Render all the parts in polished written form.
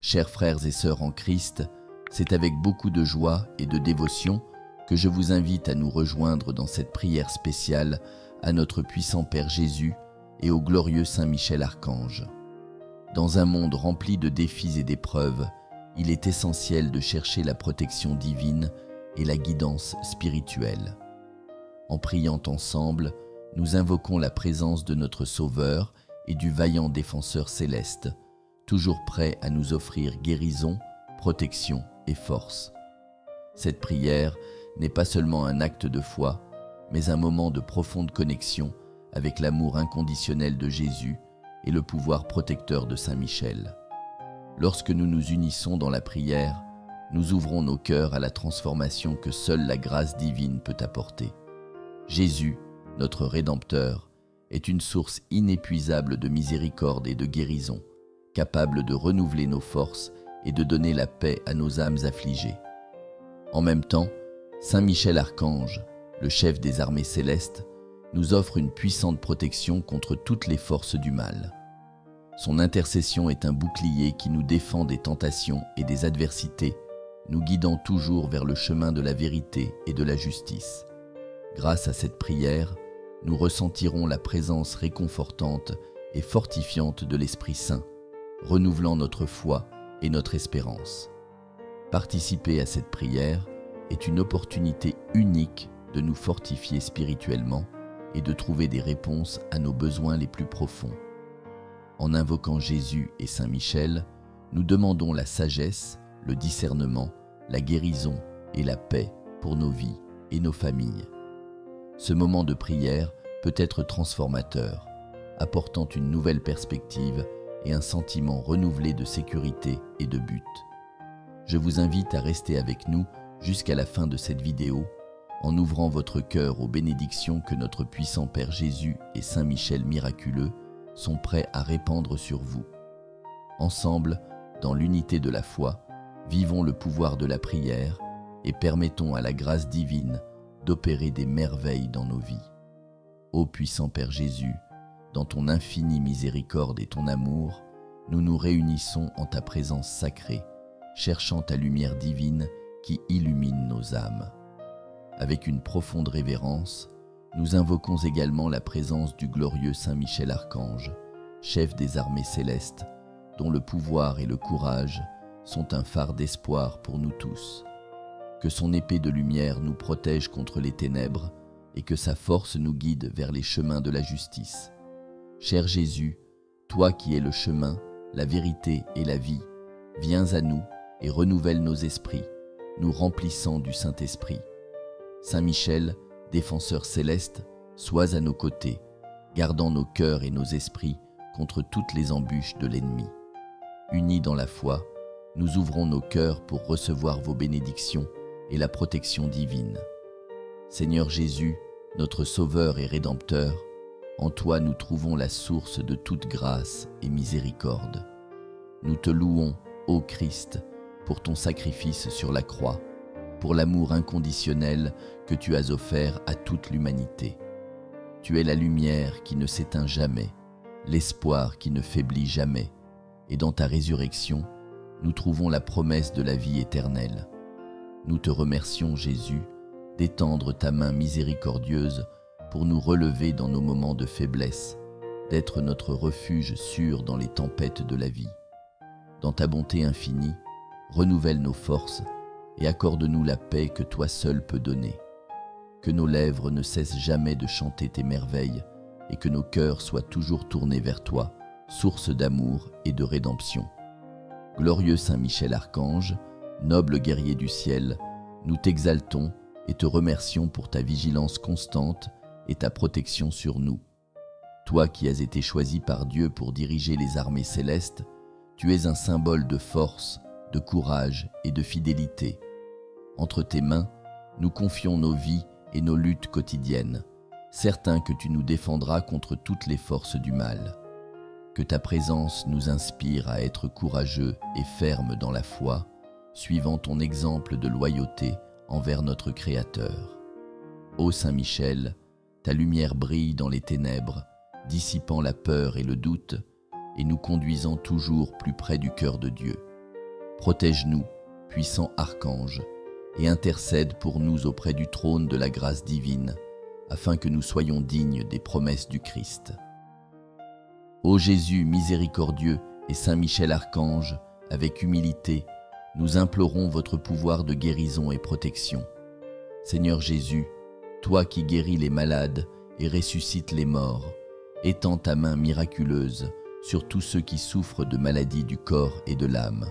Chers frères et sœurs en Christ, c'est avec beaucoup de joie et de dévotion que je vous invite à nous rejoindre dans cette prière spéciale à notre puissant Père Jésus et au glorieux Saint Michel Archange. Dans un monde rempli de défis et d'épreuves, il est essentiel de chercher la protection divine et la guidance spirituelle. En priant ensemble, nous invoquons la présence de notre Sauveur et du vaillant défenseur céleste, toujours prêt à nous offrir guérison, protection et force. Cette prière n'est pas seulement un acte de foi, mais un moment de profonde connexion avec l'amour inconditionnel de Jésus et le pouvoir protecteur de Saint Michel. Lorsque nous nous unissons dans la prière, nous ouvrons nos cœurs à la transformation que seule la grâce divine peut apporter. Jésus, notre Rédempteur, est une source inépuisable de miséricorde et de guérison, capable de renouveler nos forces et de donner la paix à nos âmes affligées. En même temps, Saint Michel Archange, le chef des armées célestes, nous offre une puissante protection contre toutes les forces du mal. Son intercession est un bouclier qui nous défend des tentations et des adversités, nous guidant toujours vers le chemin de la vérité et de la justice. Grâce à cette prière, nous ressentirons la présence réconfortante et fortifiante de l'Esprit Saint, renouvelant notre foi et notre espérance. Participer à cette prière est une opportunité unique de nous fortifier spirituellement et de trouver des réponses à nos besoins les plus profonds. En invoquant Jésus et Saint Michel, nous demandons la sagesse, le discernement, la guérison et la paix pour nos vies et nos familles. Ce moment de prière peut être transformateur, apportant une nouvelle perspective et un sentiment renouvelé de sécurité et de but. Je vous invite à rester avec nous jusqu'à la fin de cette vidéo en ouvrant votre cœur aux bénédictions que notre puissant Père Jésus et Saint Michel miraculeux sont prêts à répandre sur vous. Ensemble, dans l'unité de la foi, vivons le pouvoir de la prière et permettons à la grâce divine d'opérer des merveilles dans nos vies. Ô puissant Père Jésus, dans ton infinie miséricorde et ton amour, nous nous réunissons en ta présence sacrée, cherchant ta lumière divine qui illumine nos âmes. Avec une profonde révérence, nous invoquons également la présence du glorieux Saint Michel Archange, chef des armées célestes, dont le pouvoir et le courage sont un phare d'espoir pour nous tous. Que son épée de lumière nous protège contre les ténèbres et que sa force nous guide vers les chemins de la justice. Cher Jésus, toi qui es le chemin, la vérité et la vie, viens à nous et renouvelle nos esprits, nous remplissant du Saint-Esprit. Saint Michel, défenseur céleste, sois à nos côtés, gardant nos cœurs et nos esprits contre toutes les embûches de l'ennemi. Unis dans la foi, nous ouvrons nos cœurs pour recevoir vos bénédictions et la protection divine. Seigneur Jésus, notre Sauveur et Rédempteur, en toi nous trouvons la source de toute grâce et miséricorde. Nous te louons, ô Christ, pour ton sacrifice sur la croix, pour l'amour inconditionnel que tu as offert à toute l'humanité. Tu es la lumière qui ne s'éteint jamais, l'espoir qui ne faiblit jamais, et dans ta résurrection, nous trouvons la promesse de la vie éternelle. Nous te remercions, Jésus, d'étendre ta main miséricordieuse pour nous relever dans nos moments de faiblesse, d'être notre refuge sûr dans les tempêtes de la vie. Dans ta bonté infinie, renouvelle nos forces et accorde-nous la paix que toi seul peux donner. Que nos lèvres ne cessent jamais de chanter tes merveilles et que nos cœurs soient toujours tournés vers toi, source d'amour et de rédemption. Glorieux Saint Michel Archange, noble guerrier du ciel, nous t'exaltons et te remercions pour ta vigilance constante et ta protection sur nous. Toi qui as été choisi par Dieu pour diriger les armées célestes, tu es un symbole de force, de courage et de fidélité. Entre tes mains, nous confions nos vies et nos luttes quotidiennes, certains que tu nous défendras contre toutes les forces du mal. Que ta présence nous inspire à être courageux et fermes dans la foi, suivant ton exemple de loyauté envers notre Créateur. Ô Saint Michel, ta lumière brille dans les ténèbres, dissipant la peur et le doute, et nous conduisant toujours plus près du cœur de Dieu. protège-nous, puissant archange, et intercède pour nous auprès du trône de la grâce divine, afin que nous soyons dignes des promesses du Christ. Ô Jésus miséricordieux et Saint Michel Archange, avec humilité, nous implorons votre pouvoir de guérison et protection. Seigneur Jésus, toi qui guéris les malades et ressuscites les morts, étends ta main miraculeuse sur tous ceux qui souffrent de maladies du corps et de l'âme.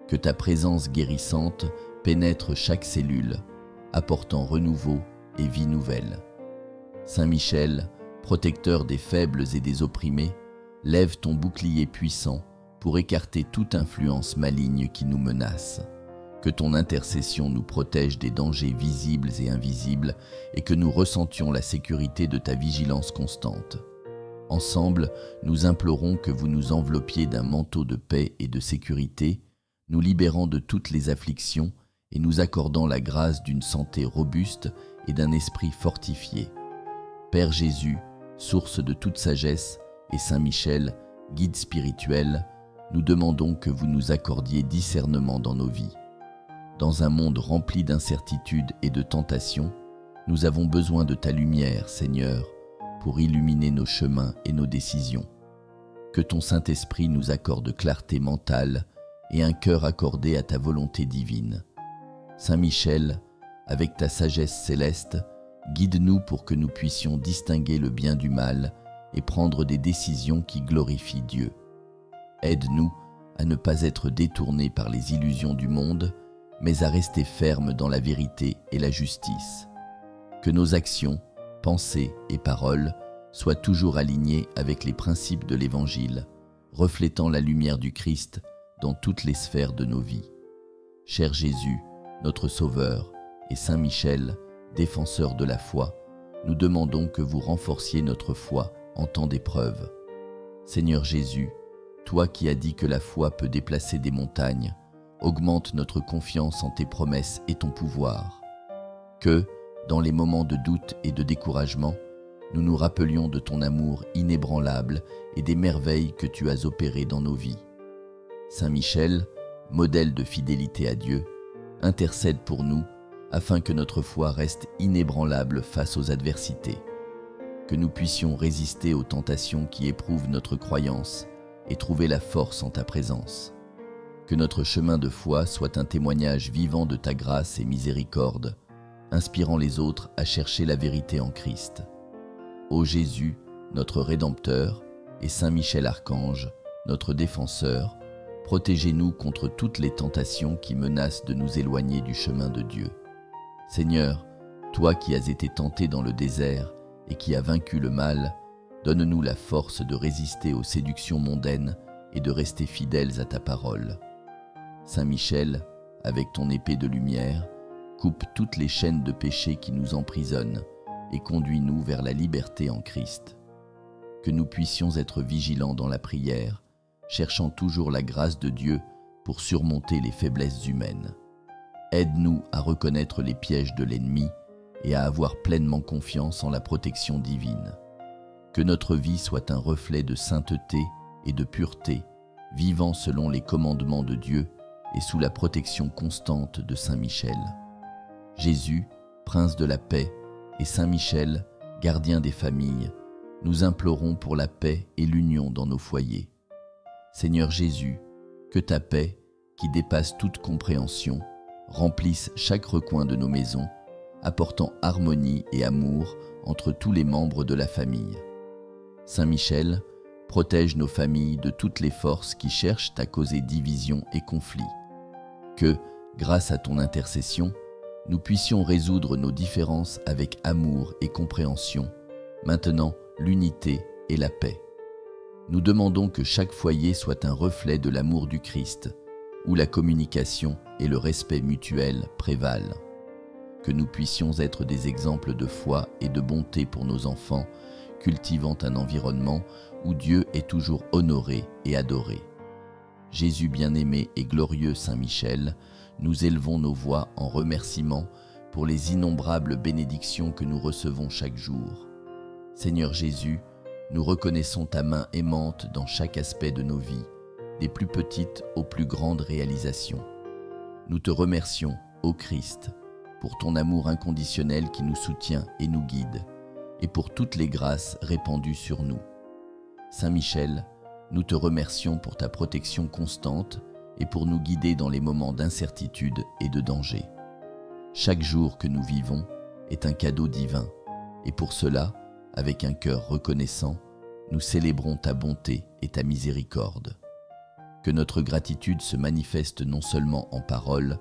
Que ta présence guérissante pénètre chaque cellule, apportant renouveau et vie nouvelle. Saint Michel, protecteur des faibles et des opprimés, lève ton bouclier puissant pour écarter toute influence maligne qui nous menace. Que ton intercession nous protège des dangers visibles et invisibles et que nous ressentions la sécurité de ta vigilance constante. Ensemble, nous implorons que vous nous enveloppiez d'un manteau de paix et de sécurité, nous libérant de toutes les afflictions et nous accordant la grâce d'une santé robuste et d'un esprit fortifié. Père Jésus, source de toute sagesse, et Saint Michel, guide spirituel, nous demandons que vous nous accordiez discernement dans nos vies. Dans un monde rempli d'incertitudes et de tentations, nous avons besoin de ta lumière, Seigneur, pour illuminer nos chemins et nos décisions. Que ton Saint-Esprit nous accorde clarté mentale et un cœur accordé à ta volonté divine. Saint Michel, avec ta sagesse céleste, guide-nous pour que nous puissions distinguer le bien du mal et prendre des décisions qui glorifient Dieu. Aide-nous à ne pas être détournés par les illusions du monde, mais à rester fermes dans la vérité et la justice. Que nos actions, pensées et paroles soient toujours alignées avec les principes de l'Évangile, reflétant la lumière du Christ dans toutes les sphères de nos vies. Cher Jésus, notre Sauveur, et Saint Michel, défenseur de la foi, nous demandons que vous renforciez notre foi en temps d'épreuve. Seigneur Jésus, toi qui as dit que la foi peut déplacer des montagnes, augmente notre confiance en tes promesses et ton pouvoir. Que, dans les moments de doute et de découragement, nous nous rappelions de ton amour inébranlable et des merveilles que tu as opérées dans nos vies. Saint Michel, modèle de fidélité à Dieu, intercède pour nous afin que notre foi reste inébranlable face aux adversités, que nous puissions résister aux tentations qui éprouvent notre croyance et trouver la force en ta présence. Que notre chemin de foi soit un témoignage vivant de ta grâce et miséricorde, inspirant les autres à chercher la vérité en Christ. Ô Jésus, notre Rédempteur, et Saint Michel Archange, notre défenseur, protégez-nous contre toutes les tentations qui menacent de nous éloigner du chemin de Dieu. Seigneur, toi qui as été tenté dans le désert et qui as vaincu le mal, donne-nous la force de résister aux séductions mondaines et de rester fidèles à ta parole. Saint Michel, avec ton épée de lumière, coupe toutes les chaînes de péché qui nous emprisonnent et conduis-nous vers la liberté en Christ. Que nous puissions être vigilants dans la prière, cherchant toujours la grâce de Dieu pour surmonter les faiblesses humaines. Aide-nous à reconnaître les pièges de l'ennemi et à avoir pleinement confiance en la protection divine. Que notre vie soit un reflet de sainteté et de pureté, vivant selon les commandements de Dieu et sous la protection constante de Saint Michel. Jésus, Prince de la paix, et Saint Michel, gardien des familles, nous implorons pour la paix et l'union dans nos foyers. Seigneur Jésus, que ta paix, qui dépasse toute compréhension, remplisse chaque recoin de nos maisons, apportant harmonie et amour entre tous les membres de la famille. Saint Michel, protège nos familles de toutes les forces qui cherchent à causer division et conflit. Que, grâce à ton intercession, nous puissions résoudre nos différences avec amour et compréhension, maintenant l'unité et la paix. Nous demandons que chaque foyer soit un reflet de l'amour du Christ, où la communication et le respect mutuel prévalent. Que nous puissions être des exemples de foi et de bonté pour nos enfants, cultivant un environnement où Dieu est toujours honoré et adoré. Jésus bien-aimé et glorieux Saint Michel, nous élevons nos voix en remerciement pour les innombrables bénédictions que nous recevons chaque jour. Seigneur Jésus, nous reconnaissons ta main aimante dans chaque aspect de nos vies, des plus petites aux plus grandes réalisations. Nous te remercions, ô Christ, pour ton amour inconditionnel qui nous soutient et nous guide, et pour toutes les grâces répandues sur nous. Saint Michel, nous te remercions pour ta protection constante et pour nous guider dans les moments d'incertitude et de danger. Chaque jour que nous vivons est un cadeau divin, et pour cela, avec un cœur reconnaissant, nous célébrons ta bonté et ta miséricorde. Que notre gratitude se manifeste non seulement en paroles,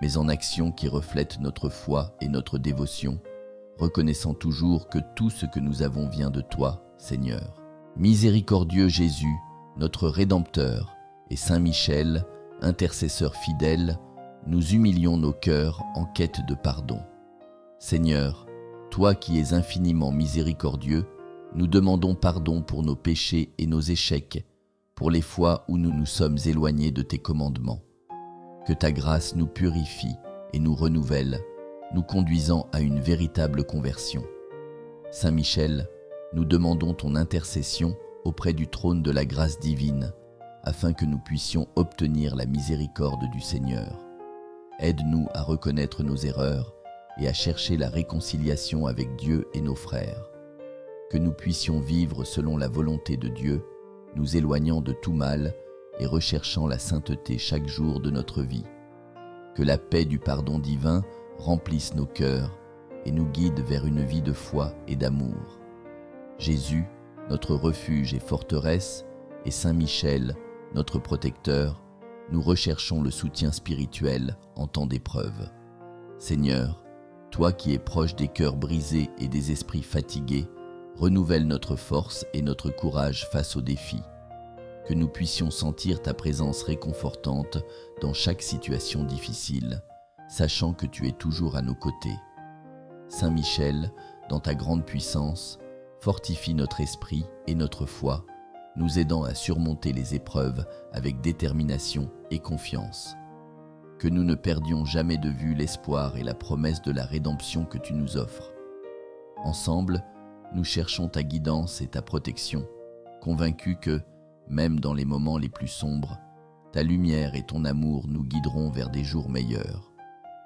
mais en actions qui reflètent notre foi et notre dévotion, reconnaissant toujours que tout ce que nous avons vient de toi, Seigneur. Miséricordieux Jésus, notre Rédempteur, et Saint Michel, intercesseur fidèle, nous humilions nos cœurs en quête de pardon. Seigneur, toi qui es infiniment miséricordieux, nous demandons pardon pour nos péchés et nos échecs, pour les fois où nous nous sommes éloignés de tes commandements. Que ta grâce nous purifie et nous renouvelle, nous conduisant à une véritable conversion. Saint Michel, nous demandons ton intercession auprès du trône de la grâce divine, afin que nous puissions obtenir la miséricorde du Seigneur. Aide-nous à reconnaître nos erreurs et à chercher la réconciliation avec Dieu et nos frères. Que nous puissions vivre selon la volonté de Dieu, nous éloignant de tout mal et recherchant la sainteté chaque jour de notre vie. Que la paix du pardon divin remplisse nos cœurs et nous guide vers une vie de foi et d'amour. Jésus, notre refuge et forteresse, et Saint Michel, notre protecteur, nous recherchons le soutien spirituel en temps d'épreuve. Seigneur, toi qui es proche des cœurs brisés et des esprits fatigués, renouvelle notre force et notre courage face aux défis. Que nous puissions sentir ta présence réconfortante dans chaque situation difficile, sachant que tu es toujours à nos côtés. Saint Michel, dans ta grande puissance, fortifie notre esprit et notre foi, nous aidant à surmonter les épreuves avec détermination et confiance. Que nous ne perdions jamais de vue l'espoir et la promesse de la rédemption que tu nous offres. Ensemble, nous cherchons ta guidance et ta protection, convaincus que, même dans les moments les plus sombres, ta lumière et ton amour nous guideront vers des jours meilleurs.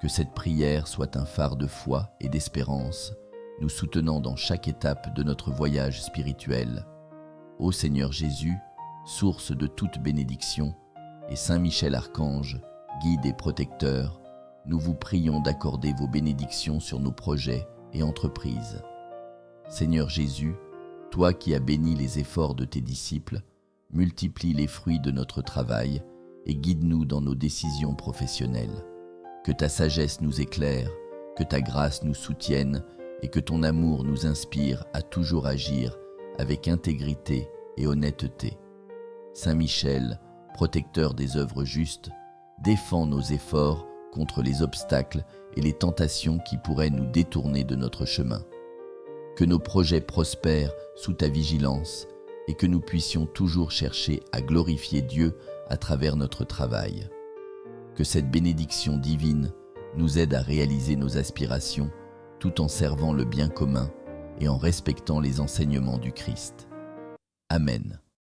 Que cette prière soit un phare de foi et d'espérance, nous soutenant dans chaque étape de notre voyage spirituel. Ô Seigneur Jésus, source de toute bénédiction, et Saint Michel Archange, guide et protecteur, nous vous prions d'accorder vos bénédictions sur nos projets et entreprises. Seigneur Jésus, toi qui as béni les efforts de tes disciples, multiplie les fruits de notre travail et guide-nous dans nos décisions professionnelles. Que ta sagesse nous éclaire, que ta grâce nous soutienne et que ton amour nous inspire à toujours agir avec intégrité et honnêteté. Saint Michel, protecteur des œuvres justes, défends nos efforts contre les obstacles et les tentations qui pourraient nous détourner de notre chemin. Que nos projets prospèrent sous ta vigilance et que nous puissions toujours chercher à glorifier Dieu à travers notre travail. Que cette bénédiction divine nous aide à réaliser nos aspirations tout en servant le bien commun et en respectant les enseignements du Christ. Amen.